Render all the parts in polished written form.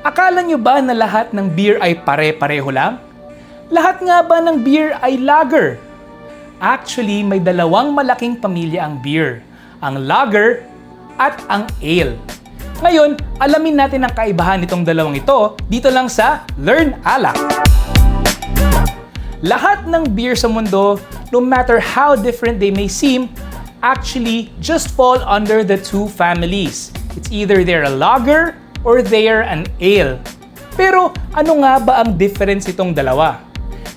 Akala nyo ba na lahat ng beer ay pare-pareho lang? Lahat nga ba ng beer ay lager? Actually, may dalawang malaking pamilya ang beer, ang lager at ang ale. Ngayon, alamin natin ang kaibahan nitong dalawang ito dito lang sa Learn Alak. Lahat ng beer sa mundo, no matter how different they may seem, actually just fall under the two families. It's either they're a lager or they're an ale. Pero ano nga ba ang difference itong dalawa?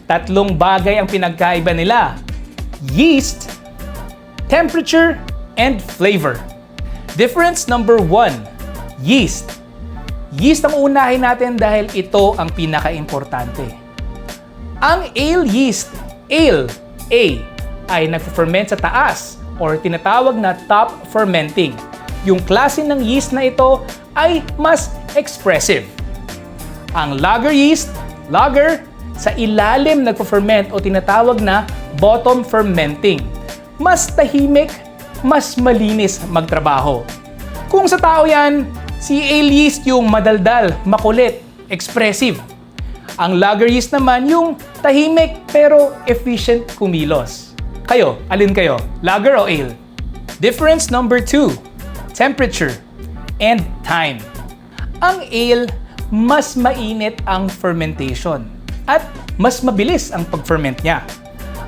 Tatlong bagay ang pinagkaiba nila: yeast, temperature, and flavor. Difference number 1, yeast. Yeast ang unahin natin dahil ito ang pinaka-importante. Ang ale yeast, ale, A, ay nagpo-ferment sa taas or tinatawag na top fermenting. Yung klase ng yeast na ito ay mas expressive. Ang lager yeast, lager, sa ilalim nagpo-ferment o tinatawag na bottom fermenting. Mas tahimik, mas malinis magtrabaho. Kung sa tao yan, si ale yeast yung madaldal, makulit, expressive. Ang lager yeast naman yung tahimik pero efficient kumilos. Kayo, alin kayo? Lager o ale? Difference number 2, temperature and time. Ang ale, mas mainit ang fermentation at mas mabilis ang pag-ferment niya.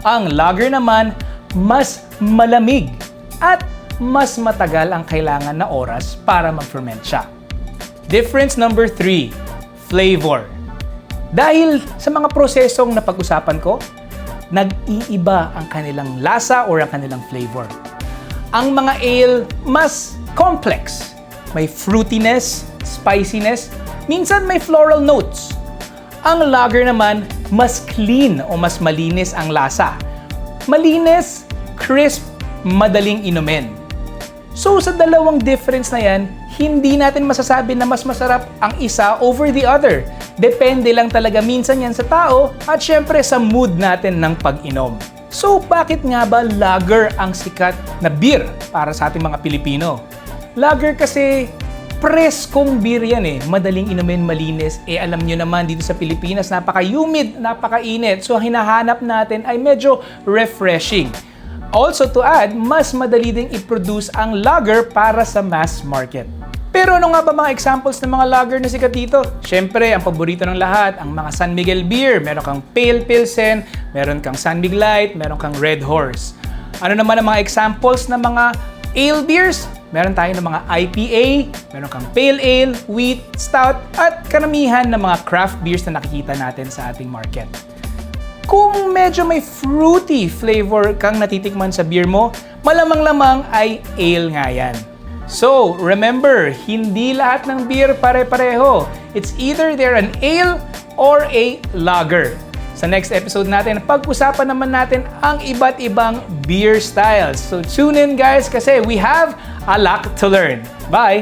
Ang lager naman, mas malamig at mas matagal ang kailangan na oras para mag-ferment siya. Difference number 3, flavor. Dahil sa mga prosesong napag-usapan ko, nag-iiba ang kanilang lasa or ang kanilang flavor. Ang mga ale, mas complex. May fruitiness, spiciness, minsan may floral notes. Ang lager naman, mas clean o mas malinis ang lasa. Malinis, crisp, madaling inumin. So sa dalawang difference na yan, hindi natin masasabi na mas masarap ang isa over the other. Depende lang talaga minsan yan sa tao at syempre sa mood natin ng pag-inom. So bakit nga ba lager ang sikat na beer para sa ating mga Pilipino? Lager kasi preskong beer yan eh. Madaling inumin, malinis. Alam nyo naman dito sa Pilipinas, napaka-humid, napaka-init. So hinahanap natin ay medyo refreshing. Also to add, mas madali ding i-produce ang lager para sa mass market. Pero ano nga ba mga examples ng mga lager na sikat dito? Siyempre, ang paborito ng lahat, ang mga San Miguel beer. Meron kang Pale Pilsen, meron kang San Mig Light, meron kang Red Horse. Ano naman ang mga examples ng mga ale beers? Meron tayo ng mga IPA, meron kang Pale Ale, Wheat, Stout, at karamihan ng mga craft beers na nakikita natin sa ating market. Kung medyo may fruity flavor kang natitikman sa beer mo, malamang-lamang ay ale nga yan. So, remember, hindi lahat ng beer pare-pareho. It's either they're an ale or a lager. Sa next episode natin, pag-usapan naman natin ang iba't ibang beer styles. So tune in guys kasi we have a lot to learn. Bye!